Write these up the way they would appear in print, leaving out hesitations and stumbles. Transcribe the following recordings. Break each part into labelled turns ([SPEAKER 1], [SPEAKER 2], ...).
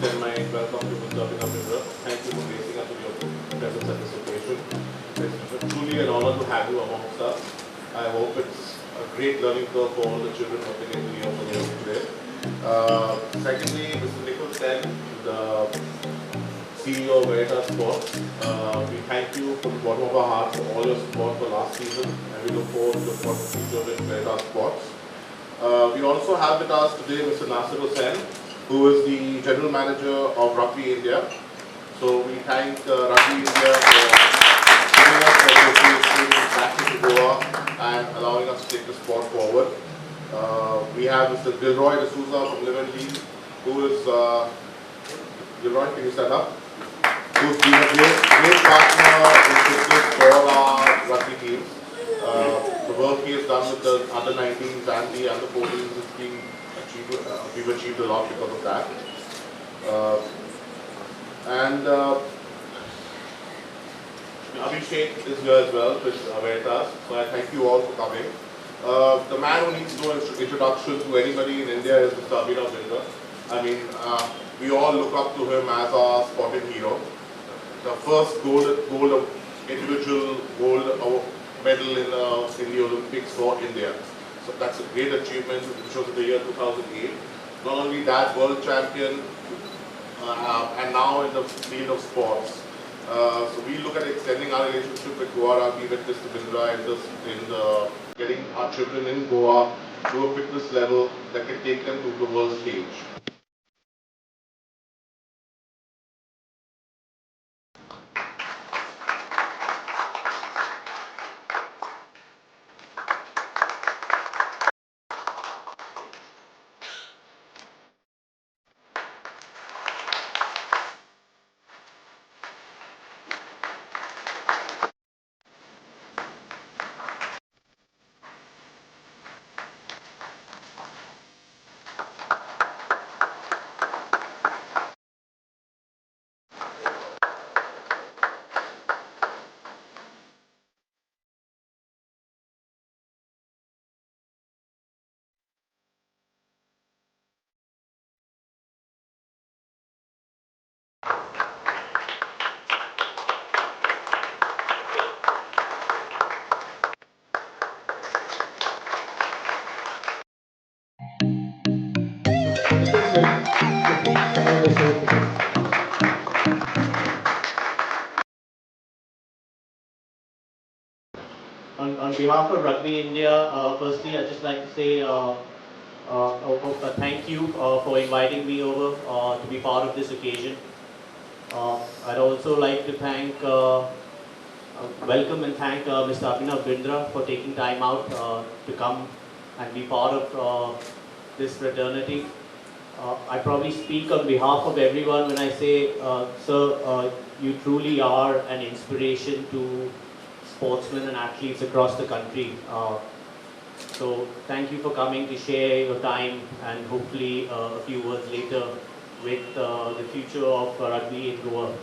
[SPEAKER 1] extend my welcome to Mr. Abhinav Bindra. Thank you for gracing us with your presence at this occasion. It's truly an honor to have you amongst us. I hope it's a great learning curve for all the children who are beginning to hear from you today. Secondly, Mr. Nikhil Sen, the CEO of Veritas Sports. We thank you from the bottom of our hearts for all your support for last season, and we look forward to the future with Veritas Sports. We also have with us today Mr. Nasir Hussain, who is the General Manager of Rugby India. So we thank Rugby India for giving us the association back to Goa and allowing us to take the sport forward. We have Mr. Gilroy D'Souza from Live and Lead, who is, Gilroy, can you stand up? Who's been a great partner in fitness for all our rugby teams. The work he has done with the under-19s and the under-14s has been achieved. We've achieved a lot because of that. Abhishek is here as well with Veritas, so I thank you all for coming. The man who needs no introduction to anybody in India is Mr. Abhinav Bindra. I mean, we all look up to him as our sporting hero. The first individual gold medal in the Olympics for India. So that's a great achievement, which was in the year 2008. Not only that, world champion, and now in the field of sports. So we look at extending our relationship with Goa Rugby with Mr. Bindra in getting our children in Goa to a fitness level that can take them to the world stage.
[SPEAKER 2] On behalf of Rugby India, firstly, I'd just like to say thank you for inviting me over to be part of this occasion. I'd also like to welcome and thank Mr. Abhinav Bindra for taking time out to come and be part of this fraternity. I probably speak on behalf of everyone when I say, sir, you truly are an inspiration to sportsmen and athletes across the country. So thank you for coming to share your time and hopefully a few words later with the future of rugby in Goa.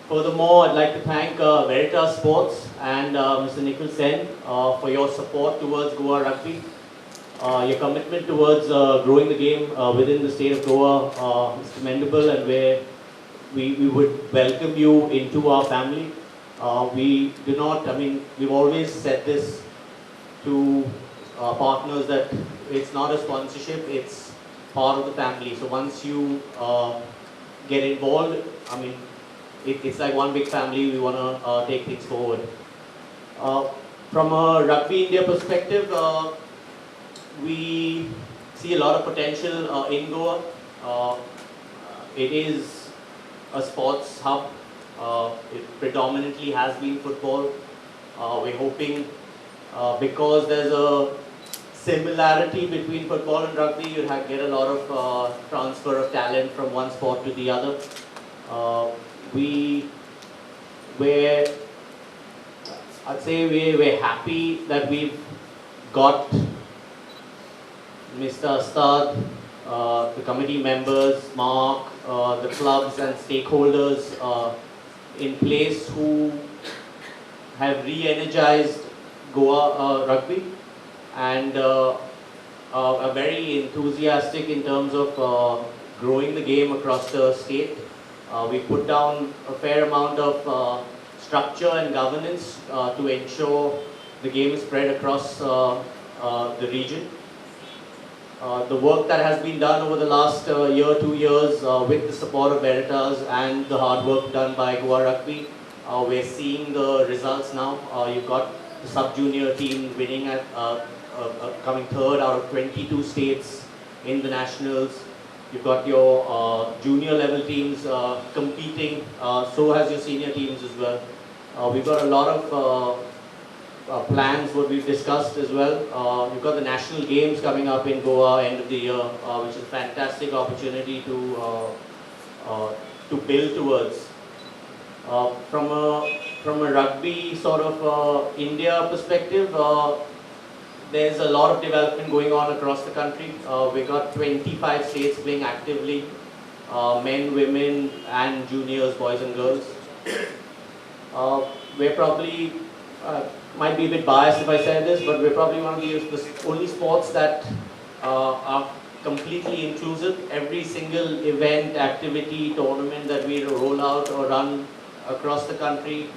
[SPEAKER 2] Furthermore, I'd like to thank Veritas Sports and Mr. Nikhil Sen for your support towards Goa Rugby. Your commitment towards growing the game within the state of Goa is commendable, and where we would welcome you into our family. We've always said this to our partners that it's not a sponsorship, it's part of the family. So once you get involved, it's like one big family. We want to take things forward. From a Rugby India perspective, we see a lot of potential in Goa. It is a sports hub. It predominantly has been football. We're hoping because there's a similarity between football and rugby, you'll get a lot of transfer of talent from one sport to the other. We're happy that we've got Mr. Astad, the committee members, Mark, the clubs and stakeholders in place who have re-energized Goa rugby and are very enthusiastic in terms of growing the game across the state. We put down a fair amount of structure and governance to ensure the game is spread across the region. The work that has been done over the last year, 2 years, with the support of Veritas and the hard work done by Goa Rugby, we're seeing the results now. You've got the sub-junior team winning at coming third out of 22 states in the nationals. You've got your junior level teams competing, so has your senior teams as well. We've got a lot of plans, what we've discussed as well. You've got the national games coming up in Goa end of the year, which is a fantastic opportunity to build towards. From a rugby sort of India perspective, there's a lot of development going on across the country. We've got 25 states playing actively, men, women, and juniors, boys and girls. We're probably, might be a bit biased if I say this, but we're probably one of the only sports that are completely inclusive. Every single event, activity, tournament that we roll out or run across the country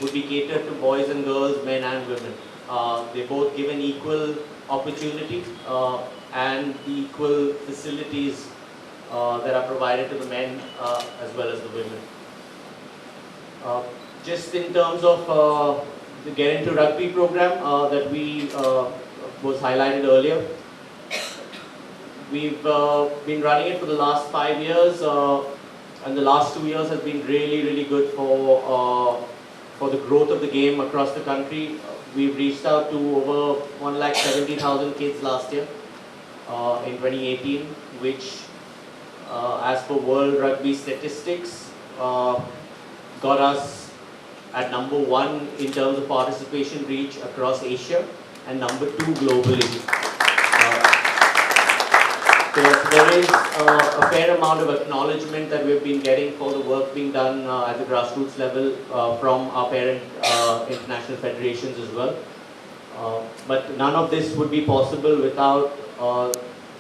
[SPEAKER 2] would be catered to boys and girls, men and women. They're both given equal opportunity and equal facilities that are provided to the men as well as the women. Just in terms of the Get Into Rugby program that we was highlighted earlier, we've been running it for the last 5 years, and the last 2 years has been really good for the growth of the game across the country. We've reached out to over 170,000 kids last year in 2018, which, as per World Rugby statistics, got us at number 1 in terms of participation reach across Asia and number 2 globally. So there is a fair amount of acknowledgement that we've been getting for the work being done at the grassroots level from our parent international federations as well. But none of this would be possible without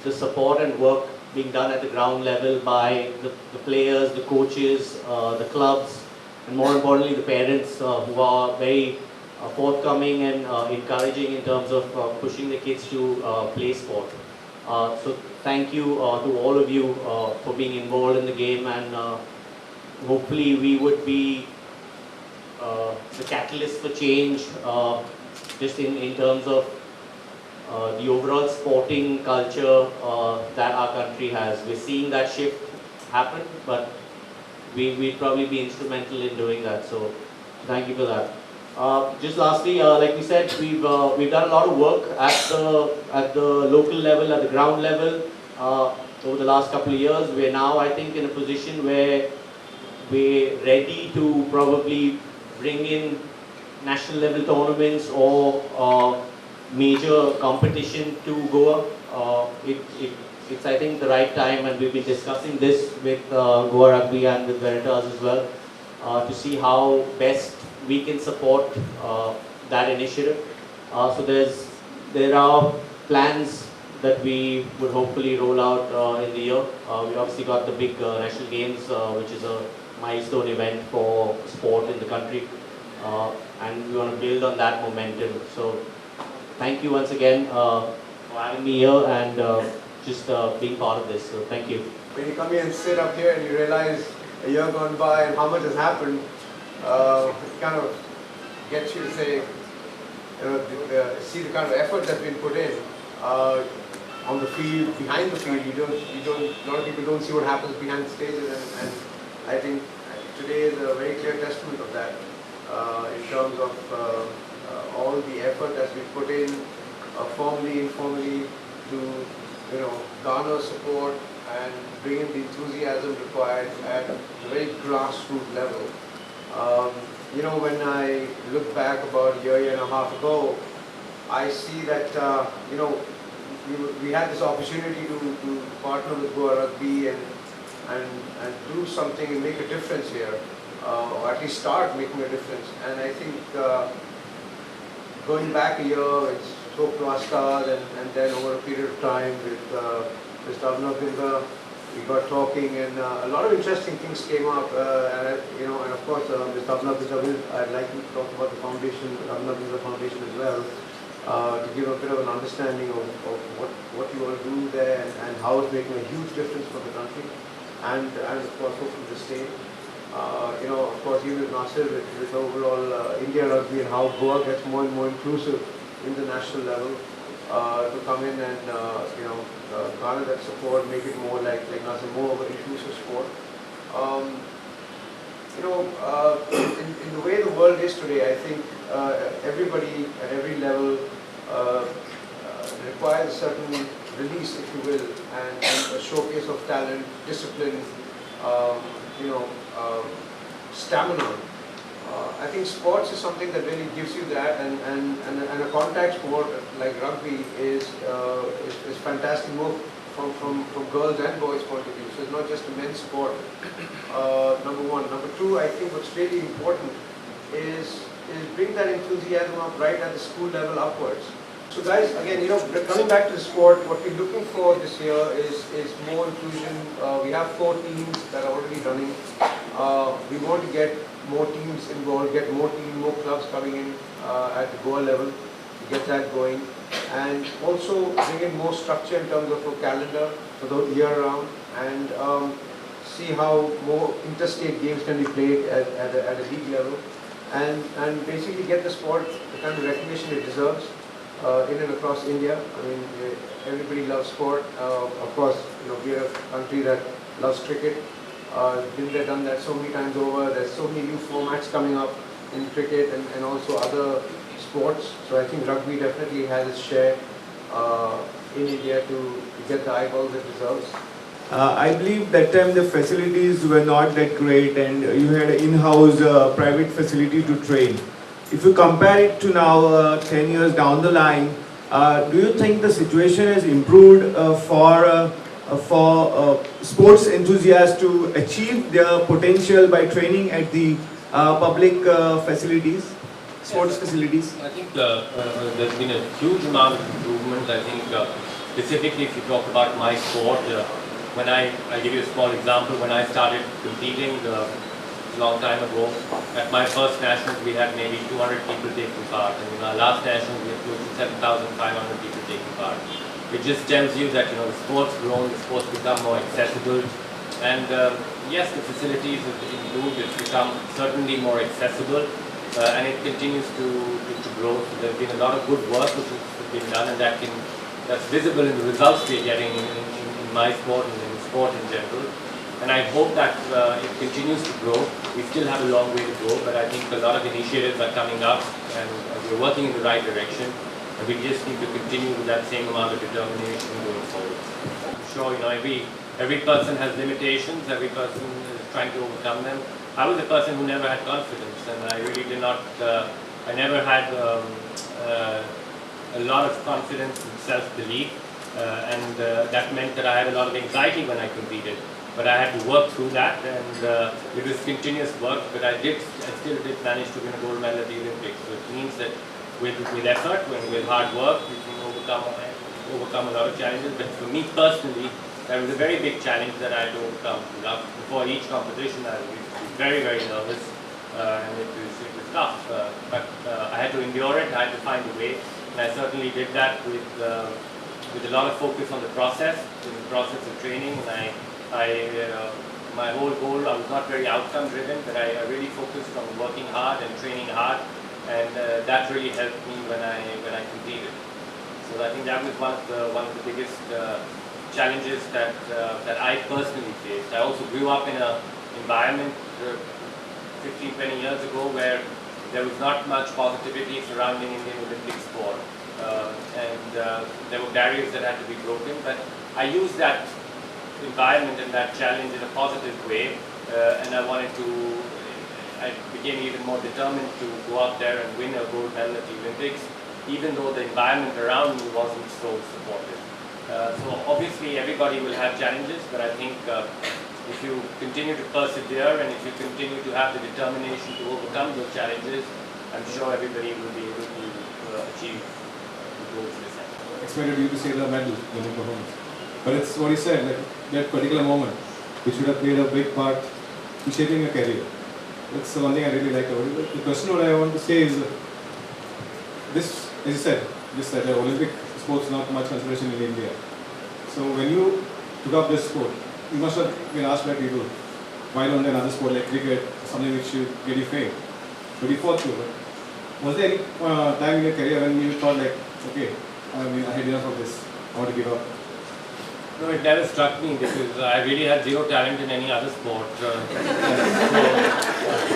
[SPEAKER 2] the support and work being done at the ground level by the players, the coaches, the clubs, and more importantly the parents who are very forthcoming and encouraging in terms of pushing the kids to play sport. So thank you to all of you for being involved in the game, and hopefully we would be the catalyst for change just in terms of the overall sporting culture that our country has. We're seeing that shift happen, but we'd probably be instrumental in doing that. So thank you for that. Just lastly, like we said, we've done a lot of work at the local level, at the ground level over the last couple of years. We're now, I think, in a position where we're ready to probably bring in national level tournaments or major competition to Goa. It's I think the right time, and we've been discussing this with Goa Rugby and with Veritas as well to see how best we can support that initiative. So there are plans that we would hopefully roll out in the year. We obviously got the big national games, which is a milestone event for sport in the country, and we want to build on that momentum. So thank you once again for having me here and just being part of this. So thank you.
[SPEAKER 3] When you come here and sit up here and you realize a year gone by and how much has happened, it kind of gets you to say, see the kind of effort that's been put in on the field, behind the field. A lot of people don't see what happens behind the stages, and I think today is a very clear testament of that in terms of all the effort that's been put in, formally, informally, to garner support and bring in the enthusiasm required at a very grassroots level. When I look back about a year and a half ago, I see that we had this opportunity to partner with Goa Rugby and do something and make a difference here, or at least start making a difference. And I think going back a year, it's spoke to our stars, and then over a period of time with Mr. Abhinav Bindra, we got talking, and a lot of interesting things came up. And of course, Mr. I'd like to talk about the foundation, the foundation as well, to give a bit of an understanding of what you all do there, and how it's making a huge difference for the country, and of course hopefully the state. Of course, even with Nasir, with overall India rugby, and how Goa gets more and more inclusive in the national level, to come in and garner that support, make it more like Nasir, more of an inclusive sport. In the way the world is today, I think everybody at every level requires a certain release, if you will, and a showcase of talent, discipline, stamina. I think sports is something that really gives you that, and a contact sport like rugby is fantastic, more from girls and boys' point of view. So it's not just a men's sport. Number one. Number two, I think what's really important is bring that enthusiasm up right at the school level upwards. So guys, again, coming back to the sport, what we're looking for this year is more inclusion. We have 4 teams that are already running. We want to get more teams involved, get more clubs coming in at the Goa level to get that going, and also bring in more structure in terms of a calendar for the year round, and see how more interstate games can be played at a league level, and basically get the sport the kind of recognition it deserves in and across India. I mean, everybody loves sport. Of course, we are a country that loves cricket. Been there, done that so many times over. There's so many new formats coming up in cricket and also other sports. So I think rugby definitely has its share in India to get the eyeballs it deserves.
[SPEAKER 4] I believe that time the facilities were not that great, and you had an in-house private facility to train. If you compare it to now, 10 years down the line, do you think the situation has improved for sports enthusiasts to achieve their potential by training at the public facilities, sports facilities?
[SPEAKER 5] I think there's been a huge amount of improvement. I think specifically if you talk about my sport, when I'll give you a small example. When I started competing a long time ago, at my first nationals we had maybe 200 people taking part, and in our last nationals we had close to 7,500 people taking part. It just tells you that the sport's grown, the sport's become more accessible, and yes, the facilities have improved. It's become certainly more accessible, and it continues to grow. So there's been a lot of good work which has been done, and that's visible in the results we're getting in my sport and in sport in general. And I hope that it continues to grow. We still have a long way to go, but I think a lot of initiatives are coming up, and we're working in the right direction. And we just need to continue with that same amount of determination going forward. I'm sure every person has limitations. Every person is trying to overcome them. I was a person who never had confidence, and I really did not. I never had a lot of confidence and self-belief, and that meant that I had a lot of anxiety when I competed. But I had to work through that, and it was continuous work. But I still did manage to win a gold medal at the Olympics. So it means that with effort, with hard work, you can overcome a lot of challenges. But for me personally, that was a very big challenge that I had to overcome. Before each competition, I was very, very nervous, and it was tough. But I had to endure it. I had to find a way, and I certainly did that with a lot of focus on the process, in the process of training. And my whole goal, I was not very outcome driven, but I really focused on working hard and training hard, and that really helped me when I competed. So I think that was one of the biggest challenges that I personally faced. I also grew up in an environment 15-20 years ago where there was not much positivity surrounding Indian Olympic sport, and there were barriers that had to be broken. But I used that environment and that challenge in a positive way, and I became even more determined to go out there and win a gold medal at the Olympics, even though the environment around me wasn't so supportive. So obviously everybody will have challenges, but I think if you continue to persevere and if you continue to have the determination to overcome those challenges, I'm sure everybody will be able to achieve the goals they set.
[SPEAKER 6] Expected you to say the medal when you go home. But it's what he said, like that particular moment, which would have played a big part in shaping your career. That's the one thing I really like about it. The question what I want to say is, this, as you said, that the Olympic sports not much consideration in India. So when you took up this sport, you must have been asked by people, why don't another sport like cricket, something which should get you fame? But you fought through it. Was there any time in your career when you thought like, okay, I had enough of this, I want to give up?
[SPEAKER 5] No, it never struck me because I really had zero talent in any other sport. So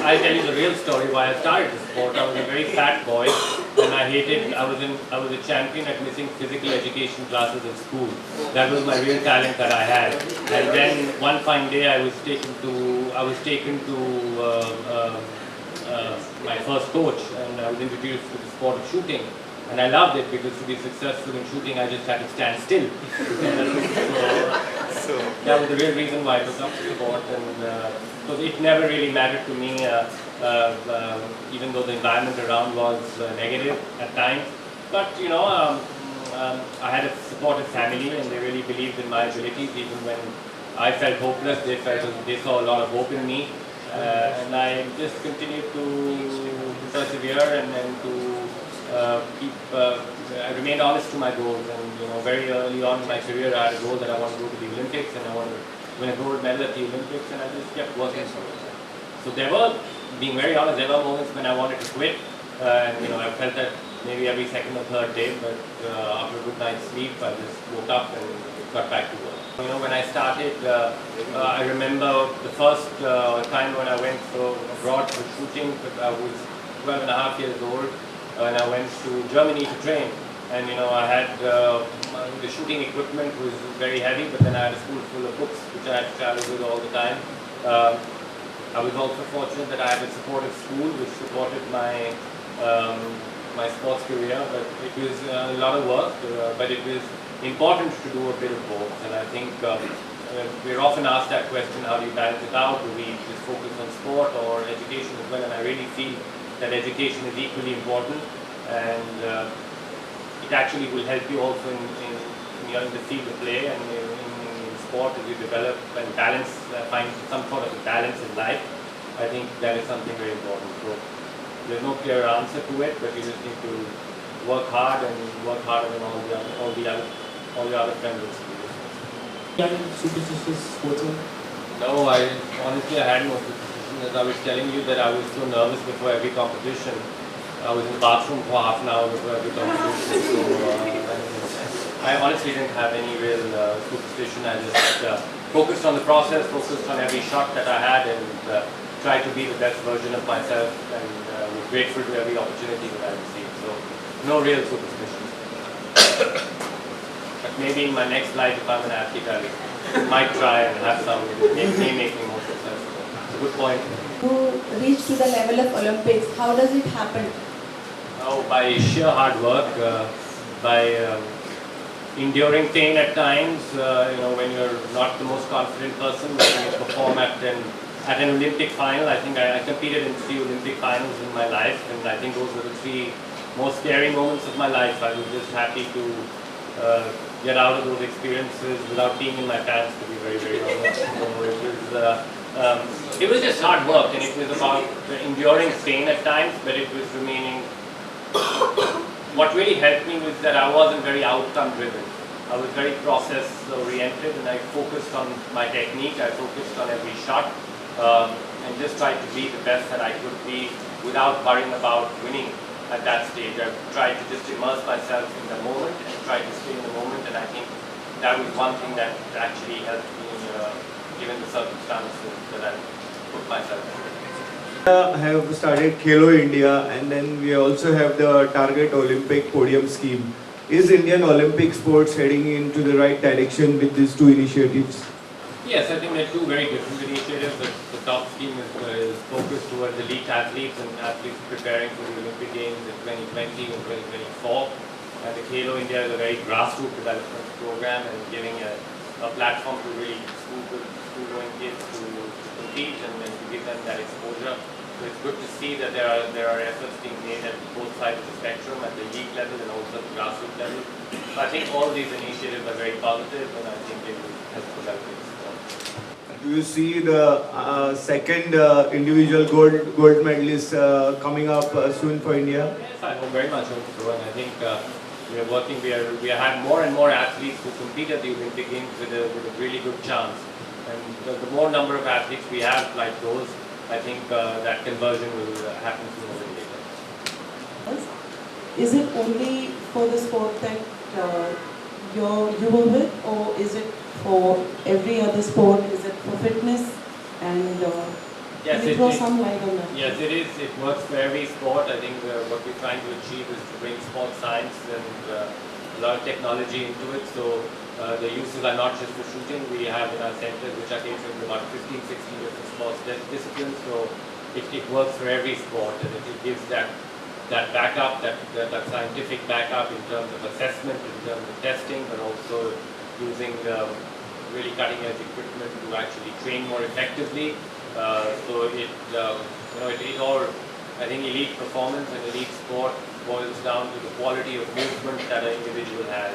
[SPEAKER 5] I'll tell you the real story why I started the sport. I was a very fat boy and I hated, I was a champion at missing physical education classes in school. That was my real talent that I had. And then one fine day I was taken to my first coach and I was introduced to the sport of shooting. And I loved it because to be successful in shooting, I just had to stand still. So that was the real reason why I took up the sport. And so it never really mattered to me, even though the environment around was negative at times. But you know, I had a supportive family, and they really believed in my abilities. Even when I felt hopeless, they saw a lot of hope in me, and I just continued to persevere and to. I remained honest to my goals, and you know, very early on in my career, I had a goal that I wanted to go to the Olympics, and I wanted to win a gold medal at the Olympics, and I just kept working for it. So there were, being very honest, there were moments when I wanted to quit, and you know, I felt that maybe every second or third day, but after a good night's sleep, I just woke up and got back to work. You know, when I started, I remember the first time when I went abroad for shooting. I was 12 and a half years old. And I went to Germany to train, and you know, I had the shooting equipment was very heavy, but then I had a school full of books which I had to travel with all the time. I was also fortunate that I had a supportive school which supported my my sports career, but it was a lot of work, but it was important to do a bit of both. And I think we're often asked that question, how do you balance it out? Do we just focus on sport or education as well? And I really feel that education is equally important, and it actually will help you also in the field of play and in sport as you develop and balance, find some sort of a balance in life. I think that is something very important. So there's no clear answer to it, but you just need to work hard and work harder than all your other friends in school.
[SPEAKER 7] Young superstitious sportsman?
[SPEAKER 5] No, I had no superstition. As I was telling you that I was so nervous before every competition. I was in the bathroom for half an hour before every competition. So I honestly didn't have any real superstition. I just focused on the process, focused on every shot that I had, and tried to be the best version of myself, and was grateful to every opportunity that I received. So no real superstition. But maybe in my next life, if I'm an athlete, I might try and have some, may make me more successful. Good point.
[SPEAKER 8] To reach to the level of Olympics, how does it happen?
[SPEAKER 5] Oh, by sheer hard work, by enduring pain at times. You know, when you're not the most confident person, when you perform at an Olympic final. I think I competed in 3 Olympic finals in my life, and I think those were the 3 most scary moments of my life. I was just happy to get out of those experiences without being in my pants, to be very, very honest. So it was just hard work, and it was about enduring pain at times, but it was remaining. What really helped me was that I wasn't very outcome driven. I was very process oriented, and I focused on my technique. I focused on every shot, and just tried to be the best that I could be without worrying about winning at that stage. I tried to just immerse myself in the moment and try to stay in the moment, and I think that was one thing that actually helped me given the circumstances that I put myself in.
[SPEAKER 4] Have started Khelo India, and then we also have the Target Olympic Podium Scheme. Is Indian Olympic sports heading into the right direction with these 2 initiatives?
[SPEAKER 5] Yes, I think they're 2 very different initiatives. The top scheme is focused towards elite athletes and athletes preparing for the Olympic Games in 2020 and 2024. And the Khelo India is a very grassroots development program and giving a platform to really school-going kids to compete and to give them that exposure. So it's good to see that there are efforts being made at both sides of the spectrum, at the league level and also at the grassroots level. So I think all these initiatives are very positive, and I think they will help develop the sport.
[SPEAKER 4] Do you see the second individual gold medalist coming up soon for India?
[SPEAKER 5] Yes, I hope very much hope so, and I think we are working. We have more and more athletes who compete at the Olympic Games with a really good chance. And the more number of athletes we have like those, I think that conversion will happen sooner than later.
[SPEAKER 9] Is it only for the sport that you were with, or is it for every other sport? Is it for fitness? And
[SPEAKER 5] Yes,
[SPEAKER 9] can you throw some light on that?
[SPEAKER 5] Yes, it is. It works for every sport. I think what we're trying to achieve is to bring sports science and a lot of technology into it. So the uses are not just for shooting. We have in our centers which are catering to about 15, 16 different sports disciplines. So it works for every sport, and it gives that backup, that scientific backup in terms of assessment, in terms of testing, but also using really cutting edge equipment to actually train more effectively. So it all, I think elite performance and elite sport boils down to the quality of movement that an individual has.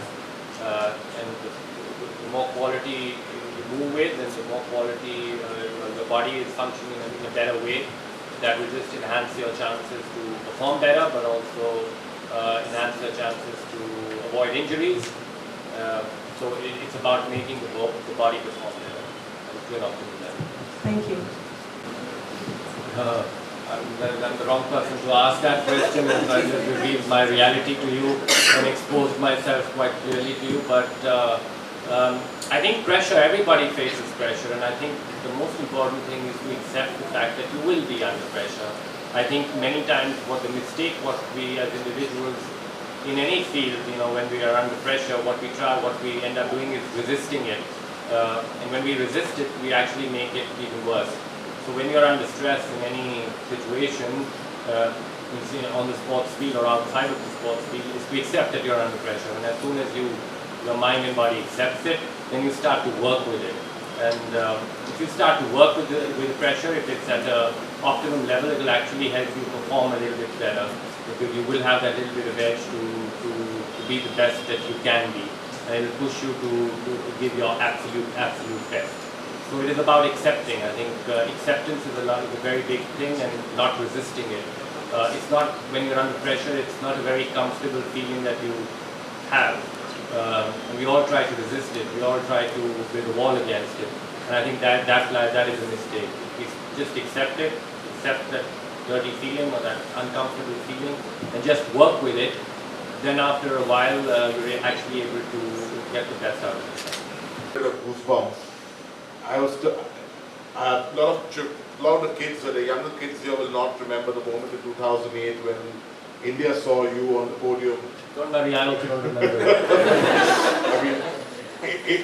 [SPEAKER 5] And the more quality you move with, and the more quality the body is functioning in a better way, that will just enhance your chances to perform better, but also enhance your chances to avoid injuries. So it's about making the body perform better. We're not doing that.
[SPEAKER 9] Thank you.
[SPEAKER 5] I'm the wrong person to ask that question, and I just revealed my reality to you and exposed myself quite clearly to you. But I think pressure, everybody faces pressure, and I think the most important thing is to accept the fact that you will be under pressure. I think many times what we as individuals in any field, when we are under pressure, what we end up doing is resisting it. And when we resist it, we actually make it even worse. So when you're under stress in any situation, on the sports field or outside of the sports field, is to accept that you're under pressure. And as soon as your mind and body accepts it, then you start to work with it. And if you start to work with the pressure, if it's at an optimum level, it will actually help you perform a little bit better, because you will have that little bit of edge to be the best that you can be. And it will push you to give your absolute best. So it is about accepting. I think acceptance is a very big thing, and not resisting it. It's not, when you're under pressure, it's not a very comfortable feeling that you have. And we all try to resist it. We all try to build a wall against it. And I think that is a mistake. We just accept it, accept that dirty feeling or that uncomfortable feeling, and just work with it. Then after a while, you're actually able to get the best out of it.
[SPEAKER 1] Goosebumps. A lot of the kids, the younger kids here, will not remember the moment in 2008 when India saw you on the podium.
[SPEAKER 5] Don't worry, I also don't remember.
[SPEAKER 1] I mean,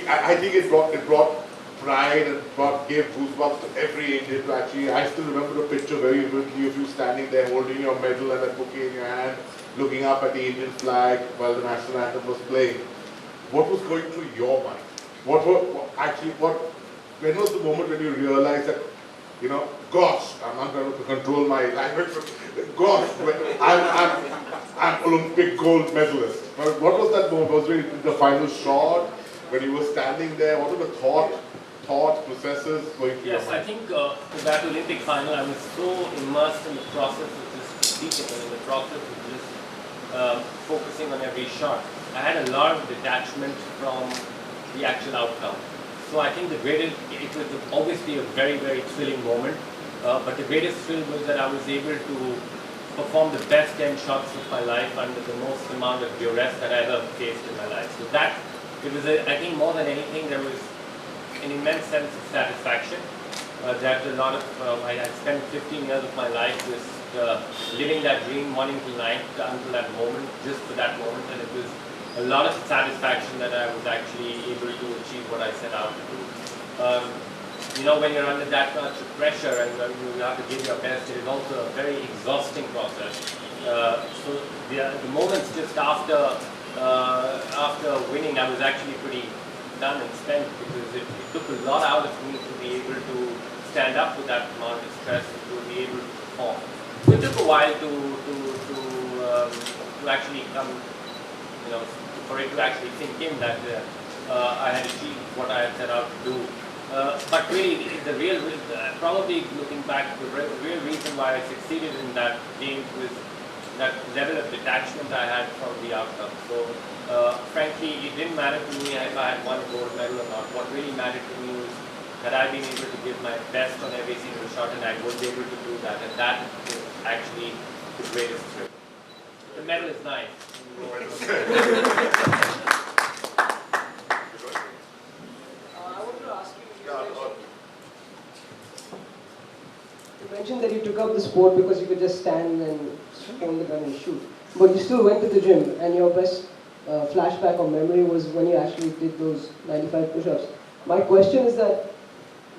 [SPEAKER 1] I think it brought pride and gave goosebumps to every Indian. I still remember the picture very vividly of you standing there holding your medal and a bouquet in your hand, looking up at the Indian flag while the national anthem was playing. What was going through your mind? When was the moment when you realized that, gosh, I'm not going to control my language, but gosh, I'm Olympic gold medalist. But what was that moment? Was it the final shot when you were standing there? What were the thought processes going through your mind?
[SPEAKER 5] Yes, I think for that Olympic final, I was so immersed in the process of just competing and in the process of just focusing on every shot. I had a lot of detachment from the actual outcome. So I think it was obviously a very, very thrilling moment, but the greatest thrill was that I was able to perform the best 10 shots of my life under the most amount of duress that I ever faced in my life. So I think more than anything, there was an immense sense of satisfaction. That a lot of, I spent 15 years of my life just living that dream morning till night until that moment, just for that moment, and it was a lot of satisfaction that I was actually able to achieve what I set out to do. When you're under that much pressure and you have to give your best, it is also a very exhausting process. So the moments just after winning, I was actually pretty done and spent, because it took a lot out of me to be able to stand up to that amount of stress, to be able to perform. So it took a while to actually come, for it to actually sink in that I had achieved what I had set out to do. But really, probably looking back, the real reason why I succeeded in that game was that level of detachment I had from the outcome. So, frankly, it didn't matter to me if I had won a gold medal or not. What really mattered to me was that I'd been able to give my best on every single shot, and I was able to do that. And that is actually the greatest thrill. The medal is nice.
[SPEAKER 10] You mentioned that you took up the sport because you could just stand and hold the gun and shoot. But you still went to the gym, and your best flashback or memory was when you actually did those 95 push-ups. My question is that,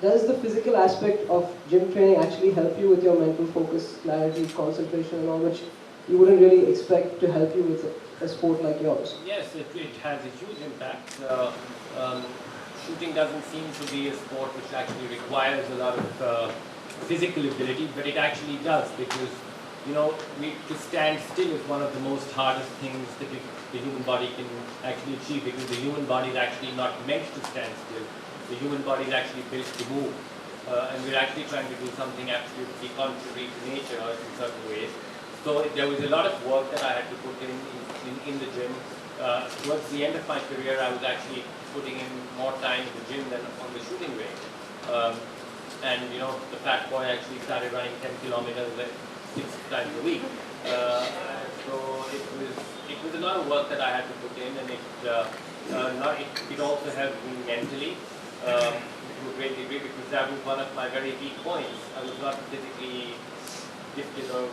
[SPEAKER 10] does the physical aspect of gym training actually help you with your mental focus, clarity, concentration and all, which you wouldn't really expect to help you with a sport like yours?
[SPEAKER 5] Yes, it has a huge impact. Shooting doesn't seem to be a sport which actually requires a lot of physical ability, but it actually does, because to stand still is one of the most hardest things that the human body can actually achieve, because the human body is actually not meant to stand still. The human body is actually built to move, and we're actually trying to do something absolutely contrary to nature in certain ways. So there was a lot of work that I had to put in the gym. Towards the end of my career, I was actually putting in more time in the gym than on the shooting range. And the fat boy actually started running 10 kilometers 6 times a week. So it was a lot of work that I had to put in, and it also helped me mentally to a great degree, because that was one of my very weak points. I was not physically gifted or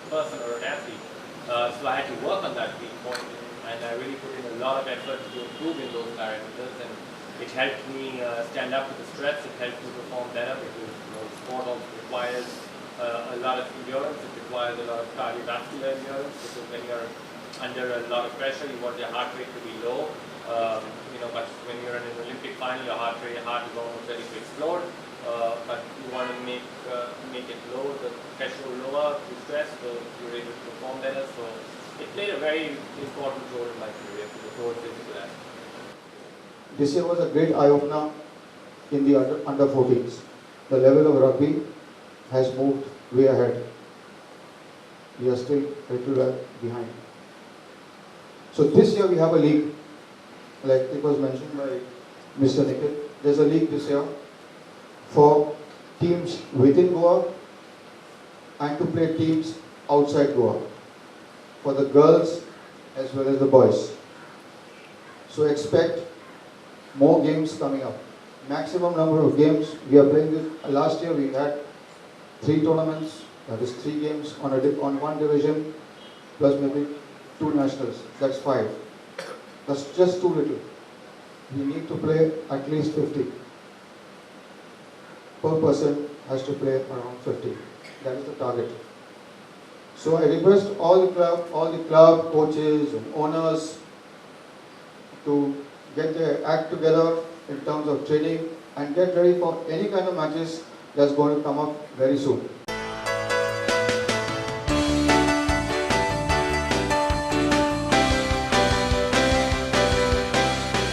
[SPEAKER 5] person or an athlete, so I had to work on that weak point, and I really put in a lot of effort to improve in those parameters, and it helped me stand up to the stress. It helped me perform better, because sport also requires a lot of endurance. It requires a lot of cardiovascular endurance, because when you're under a lot of pressure, you want your heart rate to be low. But when you're in an Olympic final, your heart is almost ready to explode. But you want to make it low, the threshold lower to stress, so you're able to perform better. So it played a very important role in my career, for the whole physical aspect.
[SPEAKER 11] This year was a great eye-opener in the under 14s. The level of rugby has moved way ahead. We are still a little behind. So this year we have a league, like it was mentioned by Mr. Nikhil. There's a league this year for teams within Goa and to play teams outside Goa, for the girls as well as the boys. So expect more games coming up. Maximum number of games we are playing this. Last year we had 3 tournaments, that is 3 games on one division, plus maybe 2 nationals. That's 5. That's just too little. We need to play at least 50. Per person has to play around 50. That is the target. So I request all the club coaches and owners to get their act together in terms of training and get ready for any kind of matches that's going to come up very soon.